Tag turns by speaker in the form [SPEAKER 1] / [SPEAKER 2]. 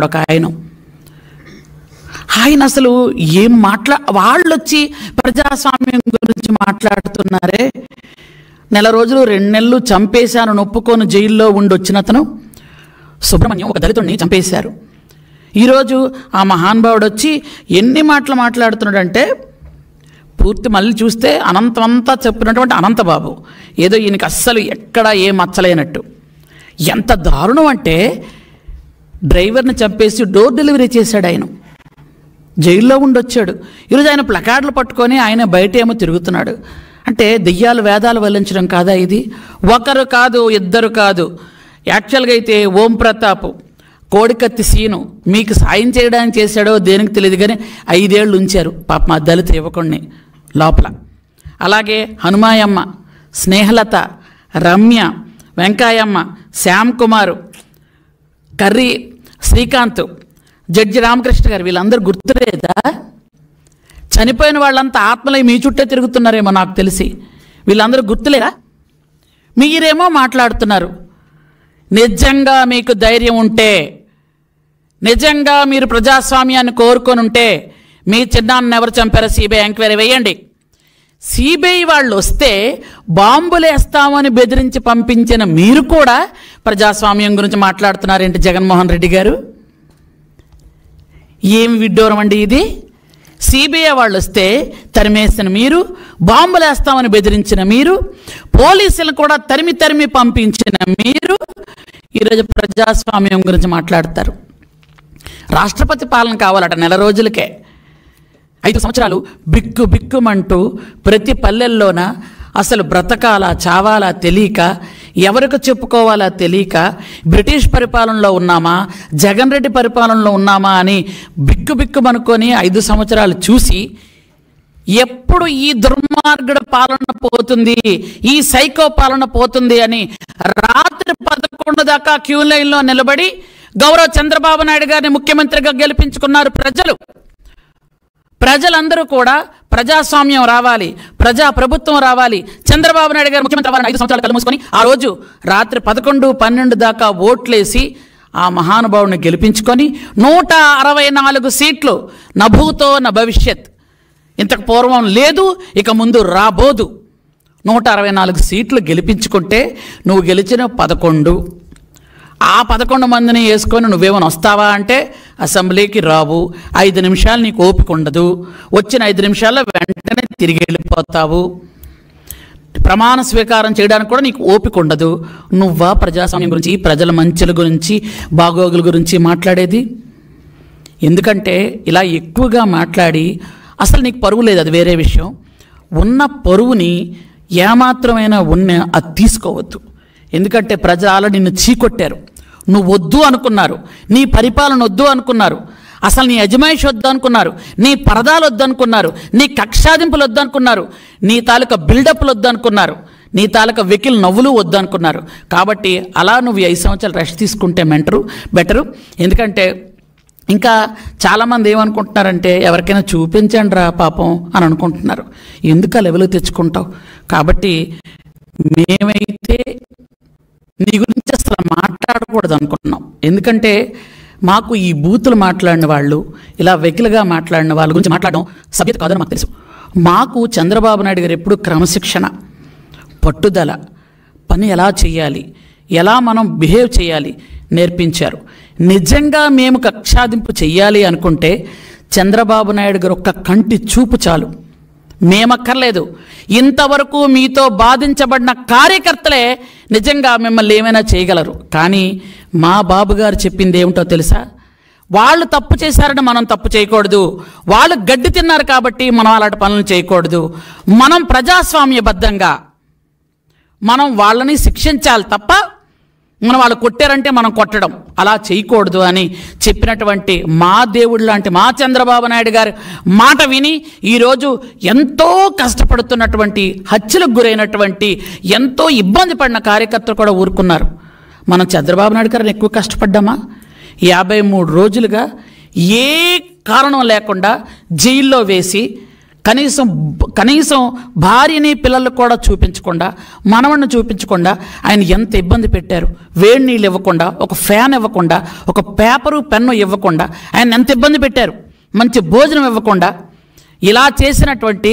[SPEAKER 1] ఒక ఆయన అసలు ఏం వాళ్ళు వచ్చి ప్రజాస్వామ్యం గురించి మాట్లాడుతున్నారే. నెల రోజులు 2 నెలలు చంపేశాను నొప్పుకొని జైల్లో ఉండొచ్చిన అతను సుబ్రహ్మణ్యం ఒక దళితుడిని చంపేశారు. ఈరోజు ఆ మహానుభావుడు వచ్చి ఎన్ని మాటలు మాట్లాడుతున్నాడంటే పూర్తి మళ్ళీ చూస్తే అనంతమంతా చెప్పినటువంటి అనంతబాబు ఏదో ఈయనకి అస్సలు ఎక్కడా ఏం మచ్చలేనట్టు. ఎంత దారుణం అంటే డ్రైవర్ని చంపేసి డోర్ డెలివరీ చేశాడు. ఆయన జైల్లో ఉండొచ్చాడు. ఈరోజు ఆయన ప్లకార్డులు పట్టుకొని ఆయన బయట ఏమో తిరుగుతున్నాడు. అంటే దెయ్యాలు వేదాలు వల్లించడం కాదా ఇది? ఒకరు కాదు, ఇద్దరు కాదు. యాక్చువల్గా అయితే ఓం ప్రతాప్, కోడికత్తి సీను మీకు సాయం చేయడానికి చేశాడో దేనికి తెలియదు కానీ 5 ఏళ్ళు ఉంచారు పాప మా దళిత యువకుడిని లోపల. అలాగే హనుమాయమ్మ, స్నేహలత, రమ్య, వెంకాయమ్మ, శ్యామ్ కుమారు, కర్రీ శ్రీకాంత్, జడ్జి రామకృష్ణ గారు వీళ్ళందరూ గుర్తులేదా? చనిపోయిన వాళ్ళంతా ఆత్మలై మీ చుట్టే తిరుగుతున్నారేమో నాకు తెలిసి. వీళ్ళందరూ గుర్తులేరా? మీరేమో మాట్లాడుతున్నారు. నిజంగా మీకు ధైర్యం ఉంటే, నిజంగా మీరు ప్రజాస్వామ్యాన్ని కోరుకొని ఉంటే మీ చిన్నాన్ని ఎవరు చంపారో సిబిఐ ఎంక్వైరీ వేయండి. సిబిఐ వాళ్ళు వస్తే బాంబులేస్తామని బెదిరించి పంపించిన మీరు కూడా ప్రజాస్వామ్యం గురించి మాట్లాడుతున్నారేంటి జగన్మోహన్ రెడ్డి గారు? ఏమి విడ్డూరం అండి ఇది? సిబిఐ వాళ్ళు వస్తే తరిమేసిన మీరు, బాంబులేస్తామని బెదిరించిన మీరు, పోలీసులను కూడా తరిమి పంపించిన మీరు ఈరోజు ప్రజాస్వామ్యం గురించి మాట్లాడతారు. రాష్ట్రపతి పాలన కావాలట నెల రోజులకే. 5 సంవత్సరాలు బిక్కుమంటూ ప్రతి పల్లెల్లోన అసలు బ్రతకాలా చావాలా తెలియక, ఎవరికి చెప్పుకోవాలా తెలియక, బ్రిటిష్ పరిపాలనలో ఉన్నామా జగన్ రెడ్డి పరిపాలనలో ఉన్నామా అని బిక్కుమనుకొని 5 సంవత్సరాలు చూసి ఎప్పుడు ఈ దుర్మార్గుడ పాలన పోతుంది, ఈ సైకో పాలన పోతుంది అని రాత్రి 11 దాకా క్యూ లైన్లో నిలబడి గౌరవ చంద్రబాబు నాయుడు గారిని ముఖ్యమంత్రిగా గెలిపించుకున్నారు ప్రజలందరూ కూడా ప్రజాస్వామ్యం రావాలి, ప్రజాప్రభుత్వం రావాలి, చంద్రబాబు నాయుడు గారు ముఖ్యమంత్రి అవ్వాలని 5 సంవత్సరాలు కళ్ళు మూసుకొని ఆ రోజు రాత్రి 11, 12 దాకా ఓట్లేసి ఆ మహానుభావుని గెలిపించుకొని 164 సీట్లు, నభూతో న భవిష్యత్, ఇంతకు పూర్వం లేదు ఇక ముందు రాబోదు, 164 సీట్లు గెలిపించుకుంటే నువ్వు గెలిచిన 11, ఆ 11 మందిని వేసుకొని నువ్వేమైనా వస్తావా అంటే అసెంబ్లీకి రావు. 5 నిమిషాలు నీకు ఓపిక ఉండదు. వచ్చిన 5 నిమిషాల్లో వెంటనే తిరిగి వెళ్ళిపోతావు. ప్రమాణ స్వీకారం చేయడానికి కూడా నీకు ఓపిక ఉండదు. నువ్వా ప్రజాస్వామ్యం గురించి, ప్రజల మంచుల గురించి, బాగోగుల గురించి మాట్లాడేది? ఎందుకంటే ఇలా ఎక్కువగా మాట్లాడి అసలు నీకు పరువు లేదు, అది వేరే విషయం. ఉన్న పరువుని ఏమాత్రమైనా అది తీసుకోవద్దు. ఎందుకంటే ప్రజలు నిన్ను చీకొట్టారు, నువ్వు వద్దు అనుకున్నారు, నీ పరిపాలన వద్దు అనుకున్నారు, అసలు నీ అజమాయిషి వద్దు అనుకున్నారు, నీ పరదాలు వద్దు అనుకున్నారు, నీ కక్షాదింపులు వద్దు అనుకున్నారు, నీ తాలూకా బిల్డప్లు వద్దు అనుకున్నారు, నీ తాలూకా వెకిల్ నవ్వులు వద్దు అనుకున్నారు. కాబట్టి అలా నువ్వు 5 సంవత్సరాలు రెస్ట్ తీసుకుంటే బెటరు. ఎందుకంటే ఇంకా చాలామంది ఏమనుకుంటున్నారంటే ఎవరికైనా చూపించండి రా పాపం అని అనుకుంటున్నారు. ఎందుకు ఆ లెవెల్కి తెచ్చుకుంటావు? కాబట్టి మేమైతే నీ గురించి అసలు మాట్లాడకూడదు అనుకుంటున్నాం. ఎందుకంటే మాకు ఈ బూతులు మాట్లాడిన వాళ్ళు, ఇలా వెకిలుగా మాట్లాడిన వాళ్ళ గురించి మాట్లాడడం సభ్యత కాదని మాకు తెలుసు. మాకు చంద్రబాబు నాయుడు గారు ఎప్పుడు క్రమశిక్షణ, పట్టుదల, పని ఎలా చేయాలి, ఎలా మనం బిహేవ్ చేయాలి నేర్పించారు. నిజంగా మేము కక్షాదింపు చెయ్యాలి అనుకుంటే చంద్రబాబు నాయుడు గారు ఒక్క కంటి చూపు చాలు, మేమక్కర్లేదు. ఇంతవరకు మీతో బాధించబడిన కార్యకర్తలే నిజంగా మిమ్మల్ని ఏమైనా చేయగలరు. కానీ మా బాబు గారు చెప్పింది ఏమిటో తెలుసా? వాళ్ళు తప్పు చేశారని మనం తప్పు చేయకూడదు, వాళ్ళు గడ్డి తిన్నారు కాబట్టి మనం అలాంటి పనులు చేయకూడదు. మనం ప్రజాస్వామ్యబద్ధంగా మనం వాళ్ళని శిక్షించాలి తప్ప మనం వాళ్ళు కొట్టారంటే మనం కొట్టడం అలా చేయకూడదు అని చెప్పినటువంటి మా దేవుడు లాంటి మా చంద్రబాబు నాయుడు గారి మాట విని ఈరోజు ఎంతో కష్టపడుతున్నటువంటి, హత్యలకు గురైనటువంటి, ఎంతో ఇబ్బంది పడిన కార్యకర్తలు కూడా ఊరుకున్నారు. మనం చంద్రబాబు నాయుడు గారిని ఎక్కువ కష్టపడ్డామా? 53 రోజులుగా ఏ కారణం లేకుండా జైల్లో వేసి కనీసం భార్యని పిల్లలు కూడా చూపించకుండా, మనవణ్ణి చూపించకుండా ఆయన ఎంత ఇబ్బంది పెట్టారు. వేడి నీళ్ళు ఇవ్వకుండా, ఒక ఫ్యాన్ ఇవ్వకుండా, ఒక పేపరు పెన్ను ఇవ్వకుండా ఆయన ఎంత ఇబ్బంది పెట్టారు. మంచి భోజనం ఇవ్వకుండా ఇలా చేసినటువంటి